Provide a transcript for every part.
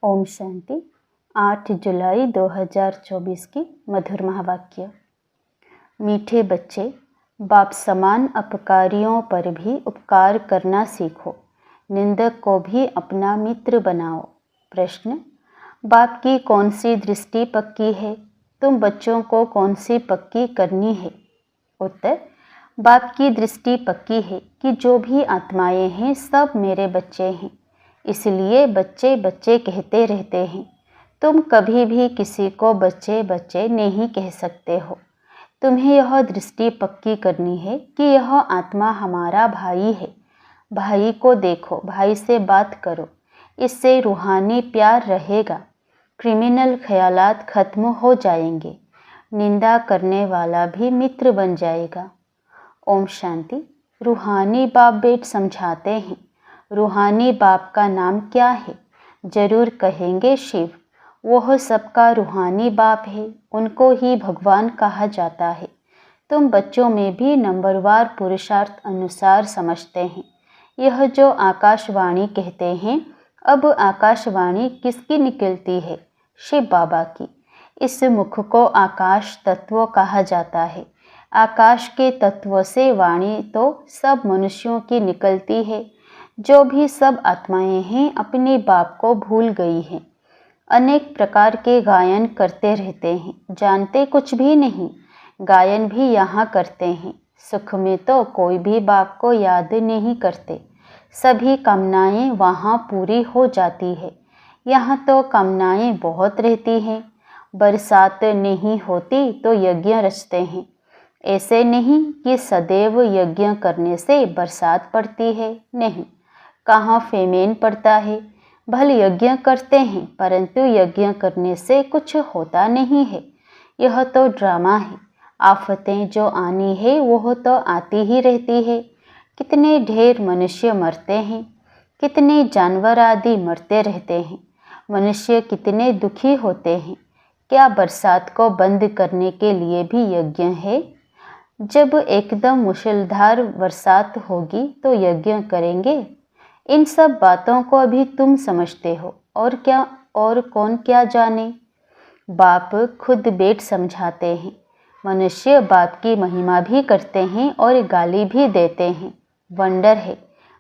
ओम शांति। 8 जुलाई 2024 की मधुर महावाक्य। मीठे बच्चे, बाप समान अपकारियों पर भी उपकार करना सीखो, निंदक को भी अपना मित्र बनाओ। प्रश्न: बाप की कौन सी दृष्टि पक्की है? तुम बच्चों को कौन सी पक्की करनी है? उत्तर: बाप की दृष्टि पक्की है कि जो भी आत्माएं हैं सब मेरे बच्चे हैं, इसलिए बच्चे बच्चे कहते रहते हैं। तुम कभी भी किसी को बच्चे बच्चे नहीं कह सकते हो। तुम्हें यह दृष्टि पक्की करनी है कि यह आत्मा हमारा भाई है। भाई को देखो, भाई से बात करो, इससे रूहानी प्यार रहेगा। क्रिमिनल ख्यालात खत्म हो जाएंगे, निंदा करने वाला भी मित्र बन जाएगा। ओम शांति। रूहानी बाप बेट समझाते हैं, रूहानी बाप का नाम क्या है? जरूर कहेंगे शिव। वह सबका रूहानी बाप है, उनको ही भगवान कहा जाता है। तुम बच्चों में भी नंबरवार पुरुषार्थ अनुसार समझते हैं। यह जो आकाशवाणी कहते हैं, अब आकाशवाणी किसकी निकलती है? शिव बाबा की। इस मुख को आकाश तत्व कहा जाता है। आकाश के तत्व से वाणी तो सब मनुष्यों की निकलती है। जो भी सब आत्माएं हैं अपने बाप को भूल गई हैं। अनेक प्रकार के गायन करते रहते हैं, जानते कुछ भी नहीं। गायन भी यहाँ करते हैं। सुख में तो कोई भी बाप को याद नहीं करते। सभी कामनाएं वहाँ पूरी हो जाती है। यहाँ तो कामनाएं बहुत रहती हैं। बरसात नहीं होती तो यज्ञ रचते हैं। ऐसे नहीं कि सदैव यज्ञ करने से बरसात पड़ती है, नहीं। कहाँ फेमेन पड़ता है? भल यज्ञ करते हैं, परंतु यज्ञ करने से कुछ होता नहीं है। यह तो ड्रामा है। आफतें जो आनी है वह तो आती ही रहती है। कितने ढेर मनुष्य मरते हैं, कितने जानवर आदि मरते रहते हैं। मनुष्य कितने दुखी होते हैं। क्या बरसात को बंद करने के लिए भी यज्ञ है? जब एकदम मूसलाधार बरसात होगी तो यज्ञ करेंगे। इन सब बातों को अभी तुम समझते हो, और क्या और कौन क्या जाने। बाप खुद बेट समझाते हैं। मनुष्य बाप की महिमा भी करते हैं और गाली भी देते हैं। वंडर है,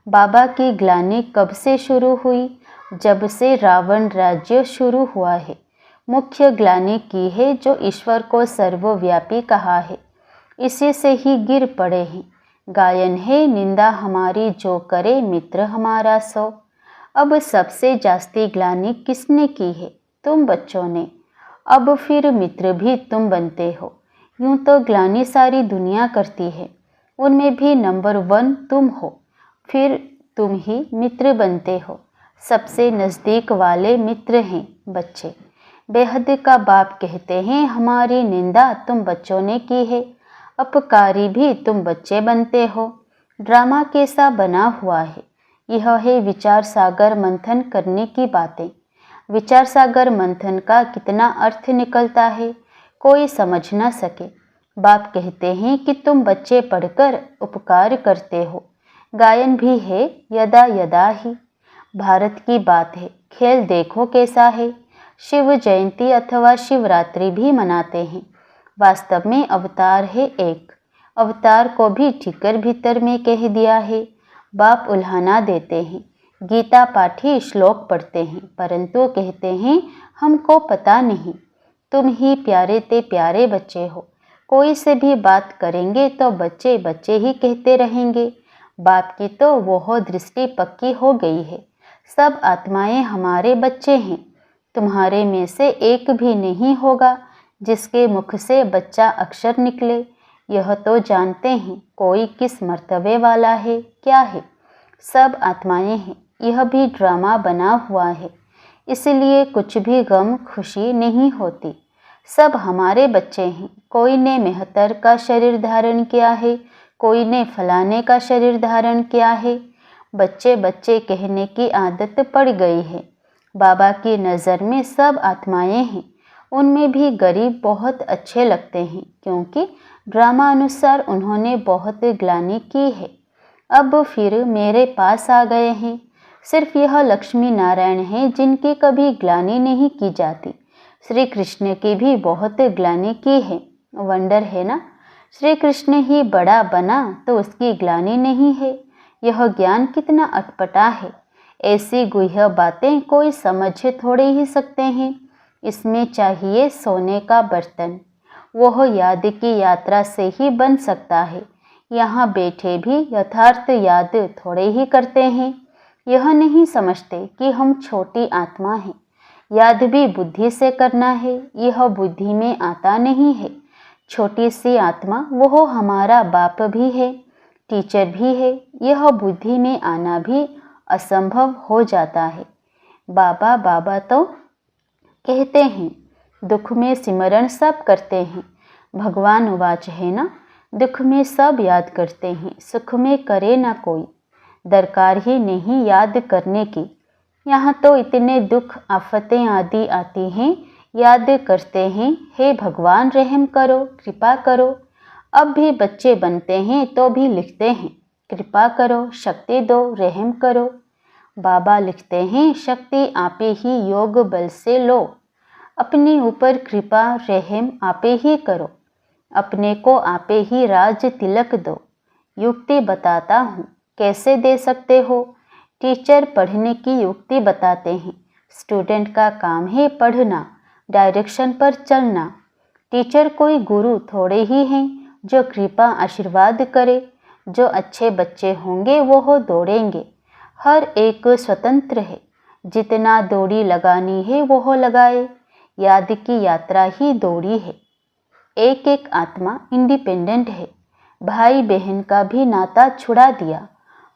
बाबा की ग्लानि कब से शुरू हुई? जब से रावण राज्य शुरू हुआ है। मुख्य ग्लानि की है जो ईश्वर को सर्वव्यापी कहा है, इसी से ही गिर पड़े हैं। गायन है, निंदा हमारी जो करे मित्र हमारा सो। अब सबसे जास्ती ग्लानि किसने की है? तुम बच्चों ने। अब फिर मित्र भी तुम बनते हो। यूं तो ग्लानि सारी दुनिया करती है, उनमें भी नंबर 1 तुम हो। फिर तुम ही मित्र बनते हो। सबसे नज़दीक वाले मित्र हैं बच्चे। बेहद का बाप कहते हैं, हमारी निंदा तुम बच्चों ने की है, अपकारी भी तुम बच्चे बनते हो। ड्रामा कैसा बना हुआ है? यह है विचार सागर मंथन करने की बातें। विचार सागर मंथन का कितना अर्थ निकलता है, कोई समझ ना सके। बाप कहते हैं कि तुम बच्चे पढ़कर उपकार करते हो। गायन भी है, यदा यदा ही। भारत की बात है, खेल देखो कैसा है। शिव जयंती अथवा शिवरात्रि भी मनाते हैं। वास्तव में अवतार है एक। अवतार को भी ठिकर भीतर में कह दिया है। बाप उल्हाना देते हैं। गीता पाठी श्लोक पढ़ते हैं, परंतु कहते हैं हमको पता नहीं। तुम ही प्यारे ते प्यारे बच्चे हो। कोई से भी बात करेंगे तो बच्चे बच्चे ही कहते रहेंगे। बाप की तो वह दृष्टि पक्की हो गई है। सब आत्माएं हमारे बच्चे हैं। तुम्हारे में से एक भी नहीं होगा जिसके मुख से बच्चा अक्षर निकले। यह तो जानते हैं कोई किस मर्तबे वाला है, क्या है। सब आत्माएं हैं। यह भी ड्रामा बना हुआ है, इसलिए कुछ भी गम खुशी नहीं होती। सब हमारे बच्चे हैं। कोई ने मेहतर का शरीर धारण किया है, कोई ने फलाने का शरीर धारण किया है। बच्चे बच्चे कहने की आदत पड़ गई है। बाबा की नज़र में सब आत्माएं हैं। उनमें भी गरीब बहुत अच्छे लगते हैं, क्योंकि ड्रामा अनुसार उन्होंने बहुत ग्लानि की है। अब फिर मेरे पास आ गए हैं। सिर्फ यह लक्ष्मी नारायण हैं जिनकी कभी ग्लानि नहीं की जाती। श्री कृष्ण की भी बहुत ग्लानि की है। वंडर है ना, श्री कृष्ण ही बड़ा बना तो उसकी ग्लानि नहीं है। यह ज्ञान कितना अटपटा है। ऐसी गुह्य बातें कोई समझ थोड़े ही सकते हैं। इसमें चाहिए सोने का बर्तन। वह याद की यात्रा से ही बन सकता है। यहाँ बैठे भी यथार्थ याद थोड़े ही करते हैं। यह नहीं समझते कि हम छोटी आत्मा हैं। याद भी बुद्धि से करना है, यह बुद्धि में आता नहीं है। छोटी सी आत्मा वह हमारा बाप भी है, टीचर भी है। यह बुद्धि में आना भी असंभव हो जाता है। बाबा बाबा तो कहते हैं, दुख में सिमरण सब करते हैं। भगवान उवाच है ना, दुख में सब याद करते हैं, सुख में करे ना कोई। दरकार ही नहीं याद करने की। यहाँ तो इतने दुख आफतें आदि आती हैं, याद करते हैं, हे भगवान रहम करो, कृपा करो। अब भी बच्चे बनते हैं तो भी लिखते हैं, कृपा करो, शक्ति दो, रहम करो। बाबा लिखते हैं, शक्ति आपे ही योग बल से लो। अपने ऊपर कृपा रहम आपे ही करो। अपने को आपे ही राज तिलक दो। युक्ति बताता हूँ, कैसे दे सकते हो। टीचर पढ़ने की युक्ति बताते हैं। स्टूडेंट का काम है पढ़ना, डायरेक्शन पर चलना। टीचर कोई गुरु थोड़े ही हैं जो कृपा आशीर्वाद करे। जो अच्छे बच्चे होंगे वो दौड़ेंगे। हर एक स्वतंत्र है, जितना दौड़ी लगानी है वो लगाए। याद की यात्रा ही दौड़ी है। एक एक आत्मा इंडिपेंडेंट है। भाई बहन का भी नाता छुड़ा दिया।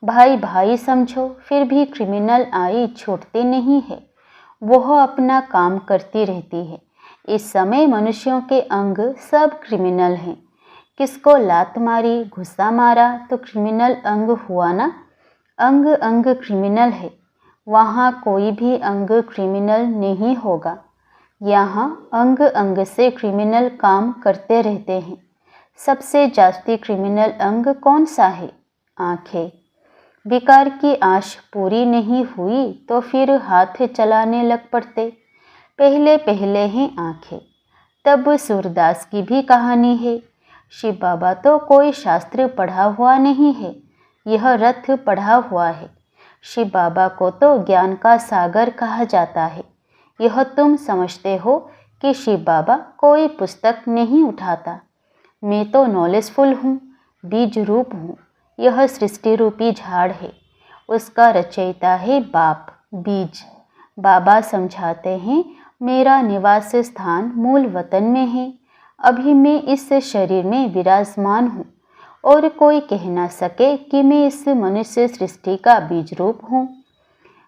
भाई भाई समझो, फिर भी क्रिमिनल आई छूटती नहीं है। वह अपना काम करती रहती है। इस समय मनुष्यों के अंग सब क्रिमिनल हैं। किसको लात मारी, घुसा मारा तो क्रिमिनल अंग हुआ ना। अंग अंग क्रिमिनल है। वहाँ कोई भी अंग क्रिमिनल नहीं होगा। यहाँ अंग अंग से क्रिमिनल काम करते रहते हैं। सबसे जास्ती क्रिमिनल अंग कौन सा है? आँखें। विकार की आश पूरी नहीं हुई तो फिर हाथ चलाने लग पड़ते। पहले पहले हैं आँखें। तब सूरदास की भी कहानी है। शिव बाबा तो कोई शास्त्र पढ़ा हुआ नहीं है, यह रथ पढ़ा हुआ है। शिव बाबा को तो ज्ञान का सागर कहा जाता है। यह तुम समझते हो कि शिव बाबा कोई पुस्तक नहीं उठाता। मैं तो नॉलेजफुल हूँ, बीज रूप हूँ। यह सृष्टि रूपी झाड़ है, उसका रचयिता है बाप, बीज। बाबा समझाते हैं, मेरा निवास स्थान मूल वतन में है। अभी मैं इस शरीर में विराजमान हूँ और कोई कह ना सके कि मैं इस मनुष्य सृष्टि का बीज रूप हूँ।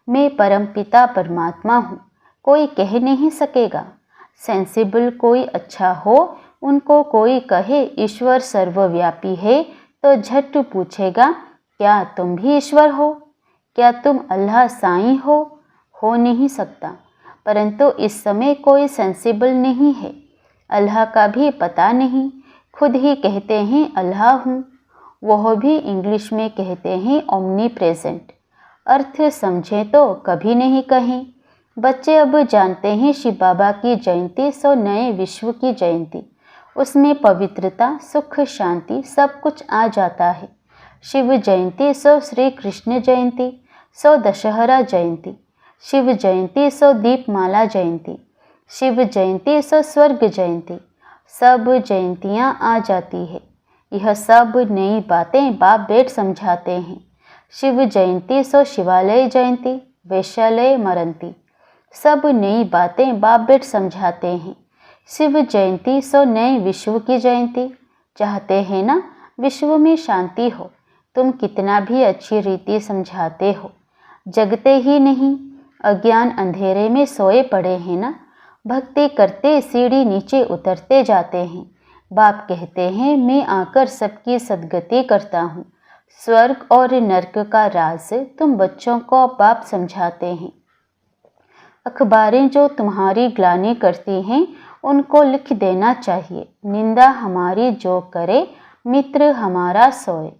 मैं परमपिता परमात्मा हूँ, कोई कह नहीं सकेगा। सेंसिबल कोई अच्छा हो, उनको कोई कहे ईश्वर सर्वव्यापी है तो झट पूछेगा, क्या तुम भी ईश्वर हो? क्या तुम अल्लाह साईं हो नहीं सकता। परंतु इस समय कोई सेंसिबल नहीं है। अल्लाह का भी पता नहीं, खुद ही कहते हैं अल्लाह हूँ। वह भी इंग्लिश में कहते हैं ओमनी प्रेजेंट। अर्थ समझे तो कभी नहीं कहें। बच्चे अब जानते हैं शिव बाबा की जयंती सो नए विश्व की जयंती। उसमें पवित्रता, सुख, शांति सब कुछ आ जाता है। शिव जयंती सो श्री कृष्ण जयंती, सो दशहरा जयंती। शिव जयंती सो दीपमाला जयंती। शिव जयंती सो स्वर्ग जयंती। सब जयंतियाँ आ जाती है। यह सब नई बातें बाप बेट समझाते हैं। शिव जयंती सो शिवालय जयंती, वैश्यालय मरंती। सब नई बातें बाप बेट समझाते हैं। शिव जयंती सो नए विश्व की जयंती। चाहते हैं ना विश्व में शांति हो। तुम कितना भी अच्छी रीति समझाते हो, जगते ही नहीं। अज्ञान अंधेरे में सोए पड़े हैं ना। भक्ति करते सीढ़ी नीचे उतरते जाते हैं। बाप कहते हैं, मैं आकर सबकी सद्गति करता हूँ। स्वर्ग और नरक का राज तुम बच्चों को बाप समझाते हैं। अखबारें जो तुम्हारी ग्लानि करती हैं उनको लिख देना चाहिए, निंदा हमारी जो करे मित्र हमारा सोए।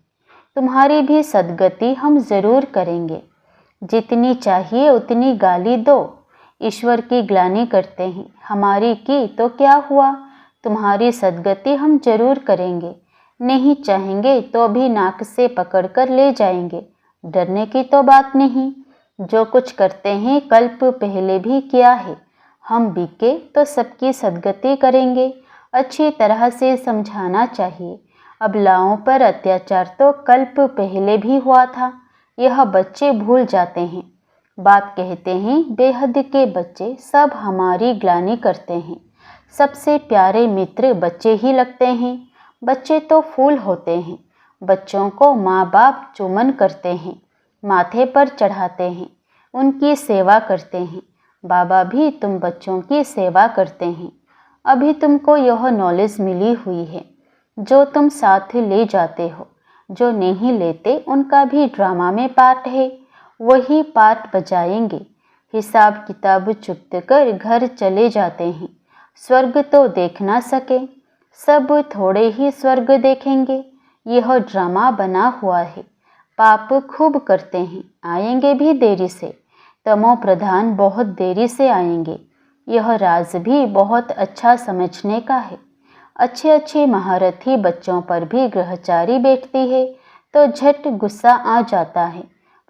तुम्हारी भी सद्गति हम ज़रूर करेंगे। जितनी चाहिए उतनी गाली दो। ईश्वर की ग्लानि करते हैं, हमारी की तो क्या हुआ, तुम्हारी सद्गति हम जरूर करेंगे। नहीं चाहेंगे तो भी नाक से पकड़कर ले जाएंगे। डरने की तो बात नहीं। जो कुछ करते हैं कल्प पहले भी किया है। हम बीके तो सबकी सद्गति करेंगे। अच्छी तरह से समझाना चाहिए। अबलाओं पर अत्याचार तो कल्प पहले भी हुआ था, यह बच्चे भूल जाते हैं। बाप कहते हैं बेहद के बच्चे सब हमारी ग्लानि करते हैं। सबसे प्यारे मित्र बच्चे ही लगते हैं। बच्चे तो फूल होते हैं। बच्चों को माँ बाप चुम्बन करते हैं, माथे पर चढ़ाते हैं, उनकी सेवा करते हैं। बाबा भी तुम बच्चों की सेवा करते हैं। अभी तुमको यह नॉलेज मिली हुई है जो तुम साथ ले जाते हो। जो नहीं लेते उनका भी ड्रामा में पार्ट है, वही पार्ट बजाएंगे। हिसाब किताब चुकत कर घर चले जाते हैं। स्वर्ग तो देख ना सके, सब थोड़े ही स्वर्ग देखेंगे। यह ड्रामा बना हुआ है। पाप खूब करते हैं, आएंगे भी देरी से। तमो प्रधान बहुत देरी से आएंगे। यह राज भी बहुत अच्छा समझने का है। अच्छे अच्छे महारथी बच्चों पर भी ग्रहचारी बैठती है तो झट गुस्सा आ जाता है,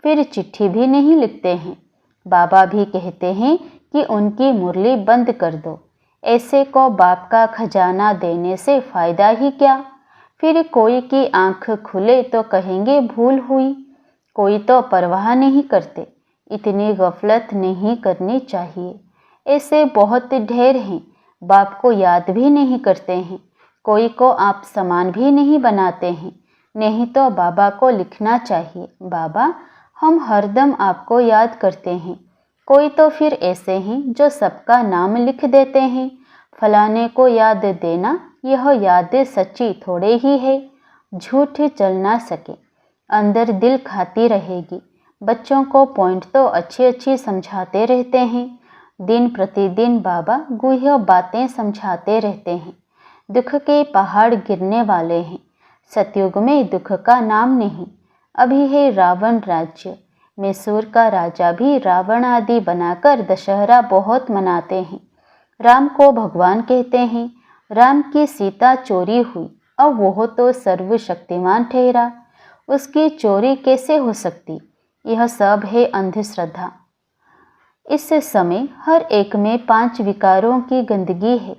फिर चिट्ठी भी नहीं लिखते हैं। बाबा भी कहते हैं कि उनकी मुरली बंद कर दो। ऐसे को बाप का खजाना देने से फ़ायदा ही क्या। फिर कोई की आंख खुले तो कहेंगे भूल हुई। कोई तो परवाह नहीं करते। इतनी गफलत नहीं करनी चाहिए। ऐसे बहुत ढेर हैं, बाप को याद भी नहीं करते हैं। कोई को आप समान भी नहीं बनाते हैं। नहीं तो बाबा को लिखना चाहिए, बाबा हम हरदम आपको याद करते हैं। कोई तो फिर ऐसे हैं जो सबका नाम लिख देते हैं। फलाने को याद देना, यह याद सच्ची थोड़े ही है। झूठ चल ना सके, अंदर दिल खाती रहेगी। बच्चों को पॉइंट तो अच्छी अच्छी समझाते रहते हैं। दिन प्रतिदिन बाबा गुह्य बातें समझाते रहते हैं। दुख के पहाड़ गिरने वाले हैं। सतयुग में दुख का नाम नहीं। अभी है रावण राज्य। मैसूर का राजा भी रावण आदि बनाकर दशहरा बहुत मनाते हैं। राम को भगवान कहते हैं। राम की सीता चोरी हुई, अब वह तो सर्वशक्तिमान ठहरा, उसकी चोरी कैसे हो सकती। यह सब है अंधश्रद्धा। इस समय हर एक में 5 विकारों की गंदगी है।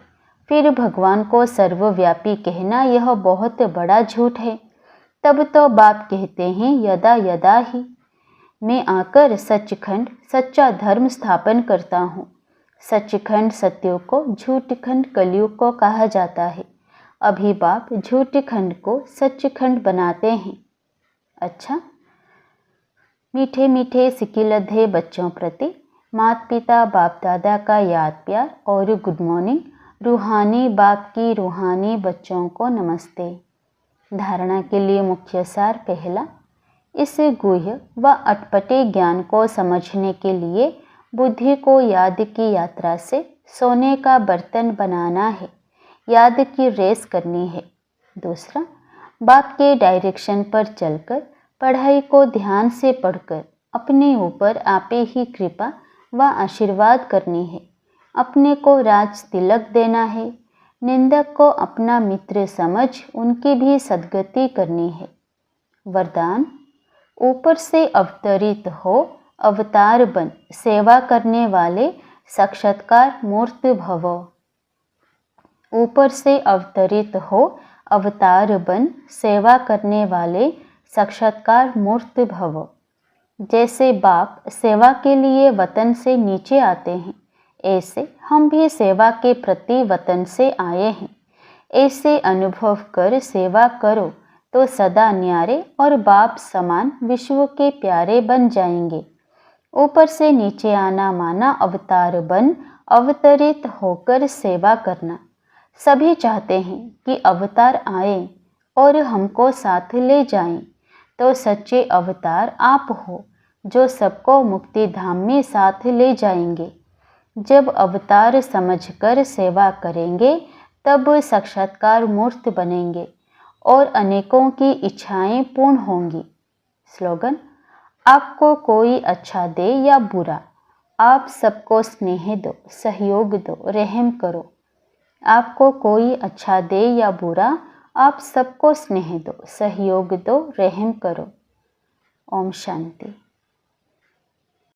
फिर भगवान को सर्वव्यापी कहना यह बहुत बड़ा झूठ है। तब तो बाप कहते हैं यदा यदा ही मैं आकर सचखंड सच्चा धर्म स्थापन करता हूँ। सचखंड सत्युग को झूठखंड कलयुग को कहा जाता है। अभी बाप झूठखंड को सचखंड बनाते हैं। अच्छा, मीठे मीठे सिकिलधे बच्चों प्रति माता पिता बाप दादा का याद प्यार और गुड मॉर्निंग। रूहानी बाप की रूहानी बच्चों को नमस्ते। धारणा के लिए मुख्य सार पहला, इस गुह्य व अटपटे ज्ञान को समझने के लिए बुद्धि को याद की यात्रा से सोने का बर्तन बनाना है, याद की रेस करनी है। दूसरा, बाप के डायरेक्शन पर चलकर पढ़ाई को ध्यान से पढ़कर अपने ऊपर आपे ही कृपा व आशीर्वाद करनी है। अपने को राज तिलक देना है। निंदक को अपना मित्र समझ उनकी भी सद्गति करनी है। वरदान, ऊपर से अवतरित हो अवतार बन सेवा करने वाले साक्षात्कार मूर्त भव। ऊपर से अवतरित हो अवतार बन सेवा करने वाले साक्षात्कार मूर्त भव। जैसे बाप सेवा के लिए वतन से नीचे आते हैं, ऐसे हम भी सेवा के प्रति वतन से आए हैं। ऐसे अनुभव कर सेवा करो तो सदा न्यारे और बाप समान विश्व के प्यारे बन जाएंगे। ऊपर से नीचे आना माना अवतार बन अवतरित होकर सेवा करना। सभी चाहते हैं कि अवतार आए और हमको साथ ले जाएं, तो सच्चे अवतार आप हो जो सबको मुक्ति धाम में साथ ले जाएंगे। जब अवतार समझकर सेवा करेंगे तब साक्षात्कार मूर्त बनेंगे और अनेकों की इच्छाएं पूर्ण होंगी। स्लोगन, आपको कोई अच्छा दे या बुरा, आप सबको स्नेह दो, सहयोग दो, रहम करो। आपको कोई अच्छा दे या बुरा, आप सबको स्नेह दो, सहयोग दो, रहम करो। ओम शांति।